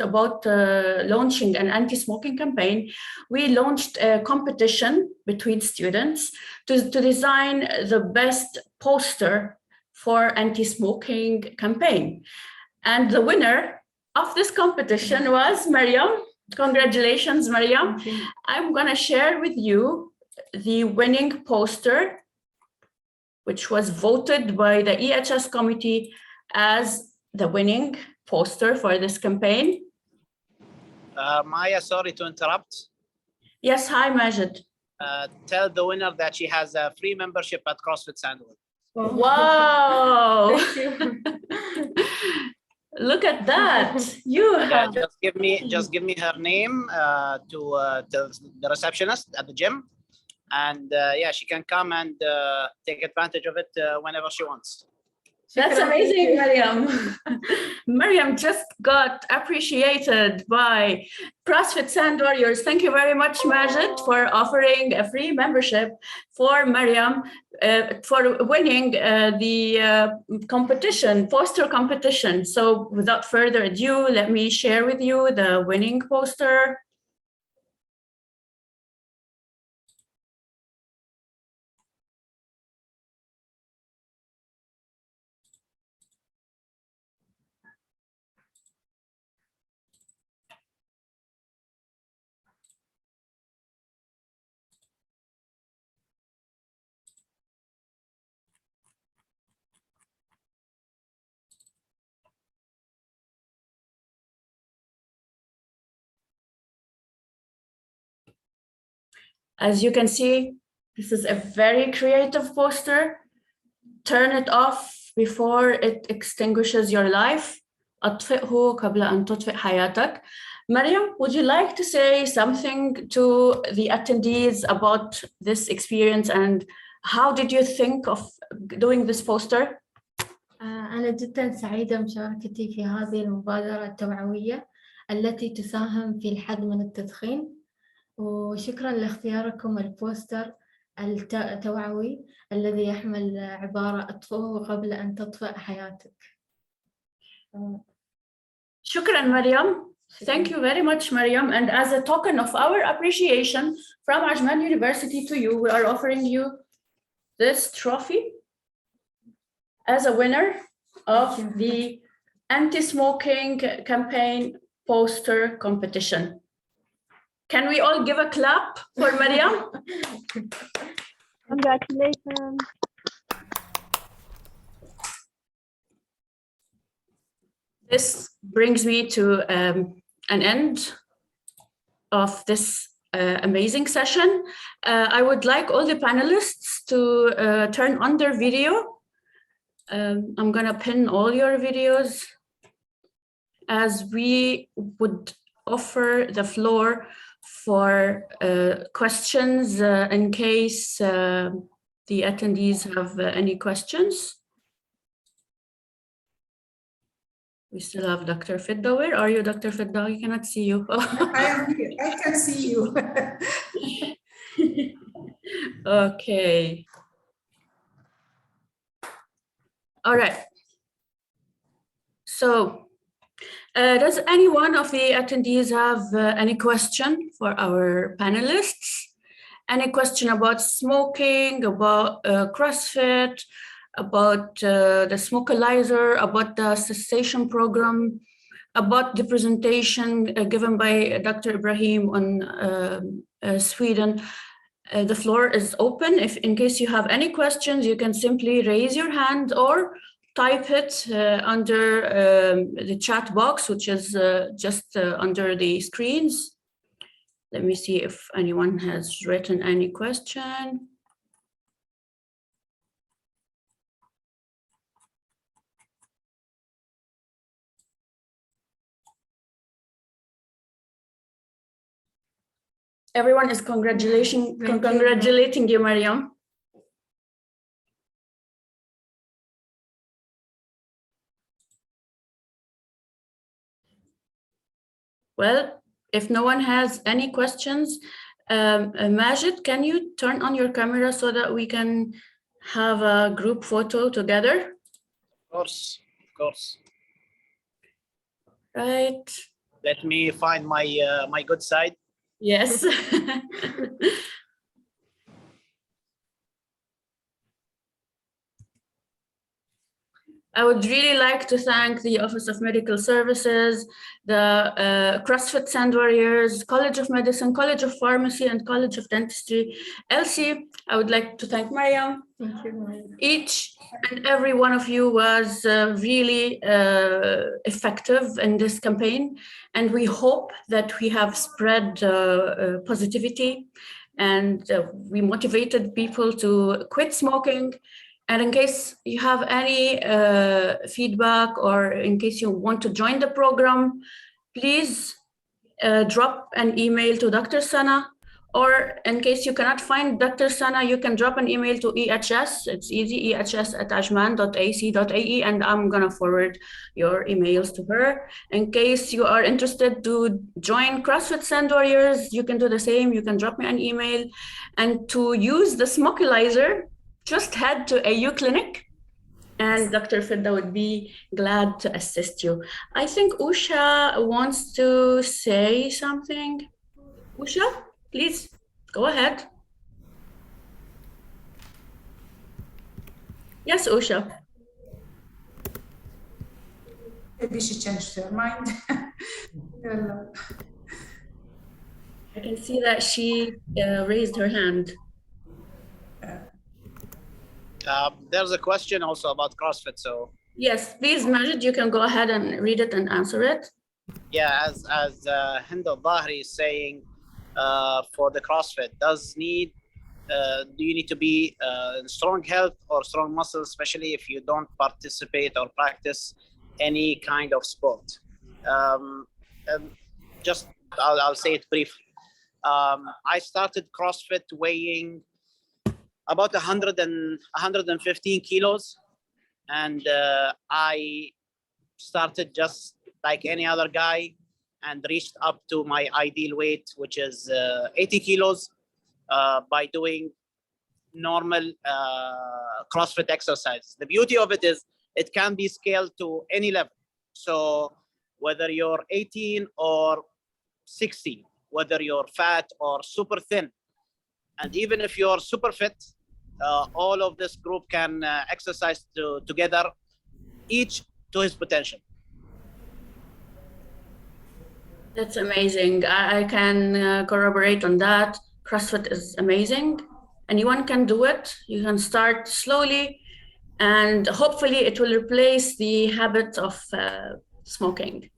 about launching an anti-smoking campaign, we launched a competition between students to design the best poster for anti-smoking campaign. And the winner of this competition was Mariam. Congratulations, Mariam. I'm going to share with you the winning poster, which was voted by the EHS committee as the winning poster for this campaign. Maya, sorry to interrupt. Yes, hi, Majid. Tell the winner that she has a free membership at CrossFit Sand Warriors. Wow. Thank you. Look at that! You have. Just give me her name to the receptionist at the gym, and yeah, she can come and take advantage of it whenever she wants. That's amazing, Mariam. Mariam just got appreciated by CrossFit Sand Warriors. Thank you very much, Majid, for offering a free membership for Mariam for winning the competition, poster competition. So without further ado, let me share with you the winning poster. As you can see, this is a very creative poster. Turn it off before it extinguishes your life. أطفئه قبل أن تطفئ حياتك. Mariam, would you like to say something to the attendees about this experience, and how did you think of doing this poster? أنا جدا سعيدة بمشاركتي في هذه المبادرة التوعوية التي تساهم في الحد من التدخين، وشكرا لاختياركم البوستر التوعوي الذي يحمل عبارة أطفئه قبل أن تطفئ حياتك. شكرا مريم. Thank you very much, Mariam. And as a token of our appreciation from Ajman University to you, we are offering you this trophy as a winner of the anti-smoking campaign poster competition. Can we all give a clap for Mariam? Congratulations. This brings me to an end of this amazing session. I would like all the panelists to turn on their video. I'm gonna pin all your videos as we would offer the floor for questions in case the attendees have any questions. We still have Dr. Fidda. Where are you, Dr. Fidda? I cannot see you. I am here. I can see you. Okay. All right. So, does any one of the attendees have any question for our panelists? Any question about smoking, about CrossFit, about the smokerlyzer, about the cessation program, about the presentation given by Dr. Ibrahim on Sweden? The floor is open. If in case you have any questions, you can simply raise your hand or type it under the chat box, which is just under the screens. Let me see if anyone has written any question. Everyone is congratulating you, Mariam. Well, if no one has any questions, Majid, can you turn on your camera so that we can have a group photo together? Of course, of course. Right. Let me find my my good side. Yes. I would really like to thank the Office of Medical Services, the CrossFit Sand Warriors, College of Medicine, College of Pharmacy, and College of Dentistry. Elsie, I would like to thank Mariam. Thank you, Maya. Each and every one of you was really effective in this campaign, and we hope that we have spread positivity and we motivated people to quit smoking. And in case you have any feedback or in case you want to join the program, please drop an email to Dr. Sana, or in case you cannot find Dr. Sana, you can drop an email to EHS. It's easy, ehs@ajman.ac.ae, and I'm gonna forward your emails to her. In case you are interested to join CrossFit Sand Warriors, you can do the same. You can drop me an email. And to use the smokerlyzer, just head to AU Clinic, and Dr. Fidda would be glad to assist you. I think Usha wants to say something. Usha, please go ahead. Yes, Usha. Maybe she changed her mind. I can see that she raised her hand. There's a question also about CrossFit. So yes, please, Majid, you can go ahead and read it and answer it. yeah, as Hind al-Dhahri is saying, for the CrossFit, do you need to be in strong health or strong muscles, especially if you don't participate or practice any kind of sport? I'll say it briefly. I started CrossFit weighing about 115 kilos, and I started just like any other guy and reached up to my ideal weight, which is 80 kilos, by doing normal CrossFit exercises. The beauty of it is it can be scaled to any level. So whether you're 18 or 60, whether you're fat or super thin, and even if you're super fit, all of this group can exercise together, each to his potential. That's amazing. I can corroborate on that. CrossFit is amazing. Anyone can do it. You can start slowly, and hopefully it will replace the habit of smoking.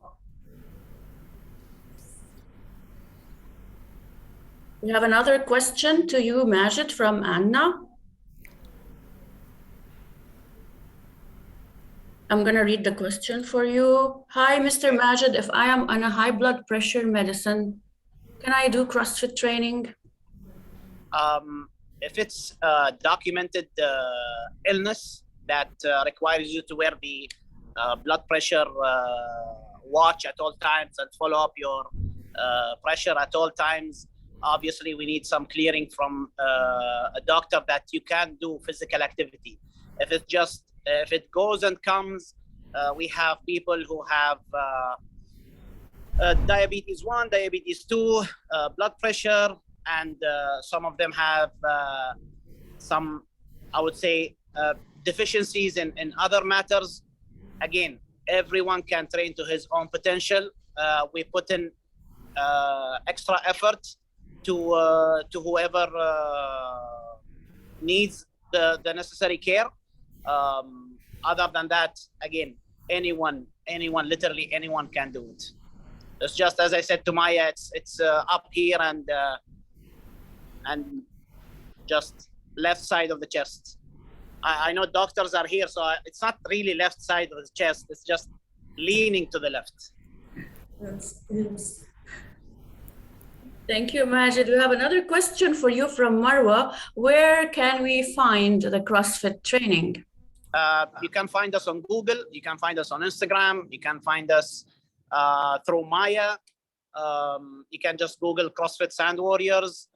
We have another question to you, Majid, from Anna. I'm going to read the question for you. Hi, Mr. Majid. If I am on a high blood pressure medicine, can I do CrossFit training? If it's a documented illness that requires you to wear the blood pressure watch at all times and follow up your pressure at all times, obviously we need some clearing from a doctor that you can do physical activity. If it goes and comes, we have people who have diabetes 1, diabetes 2, blood pressure, and some of them have some, I would say, deficiencies in other matters. Again, everyone can train to his own potential. We put in extra effort to whoever needs the necessary care. Other than that, again, anyone, literally anyone can do it. It's just, as I said to Maya, it's up here and just left side of the chest. I know doctors are here, so it's not really left side of the chest. It's just leaning to the left. Yes. Thank you, Majid. We have another question for you from Marwa. Where can we find the CrossFit training? You can find us on Google. You can find us on Instagram. You can find us through Maya. You can just Google CrossFit Sand Warriors,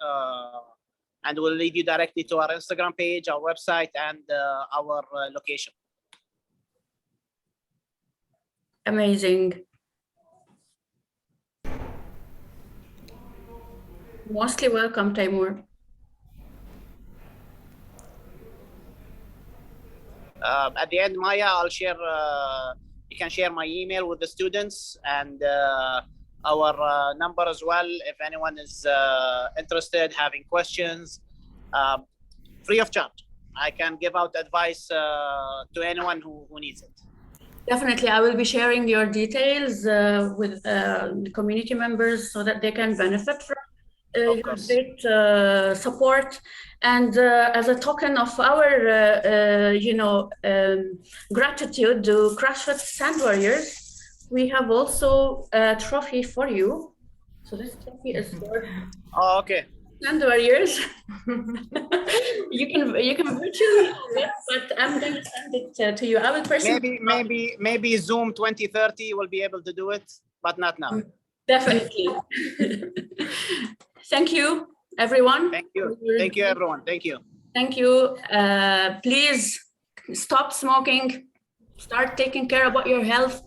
and we'll lead you directly to our Instagram page, our website, and our location. Amazing. Mostly welcome, Taimur. At the end, Maya, I'll share. You can share my email with the students and our number as well. If anyone is interested, having questions, free of charge. I can give out advice to anyone who needs it. Definitely, I will be sharing your details with the community members so that they can benefit from your great support. And as a token of our, gratitude to CrossFit Sand Warriors, we have also a trophy for you. So this trophy is for Sand Warriors. you can virtually have it, but I'm going to send it to you. I will personally. Maybe Zoom 2030 will be able to do it, but not now. Definitely. Thank you, everyone. Thank you. Thank you, everyone. Thank you. Thank you. Please stop smoking. Start taking care about your health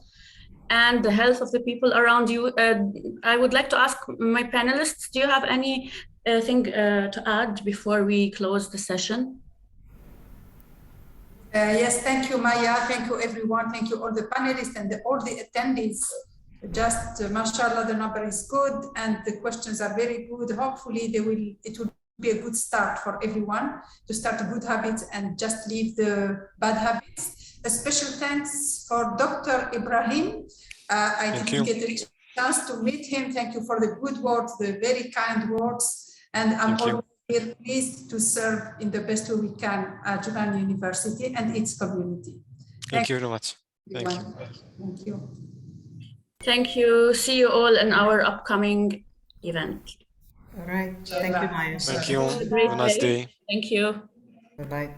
and the health of the people around you. I would like to ask my panelists, do you have anything to add before we close the session? Yes, thank you, Maya. Thank you, everyone. Thank you, all the panelists and all the attendees. Just mashallah, the number is good and the questions are very good. Hopefully it will be a good start for everyone to start good habits and just leave the bad habits. A special thanks for Dr. Ibrahim. I didn't get a chance to meet him. Thank you for the good words, the very kind words. And I'm always here pleased to serve in the best way we can at Ajman University and its community. Thank you very much. Thank you. Thank you. Thank you. See you all in our upcoming event. All right. Thank you, Maya. Thank you. Have a nice day. Thank you. Bye-bye.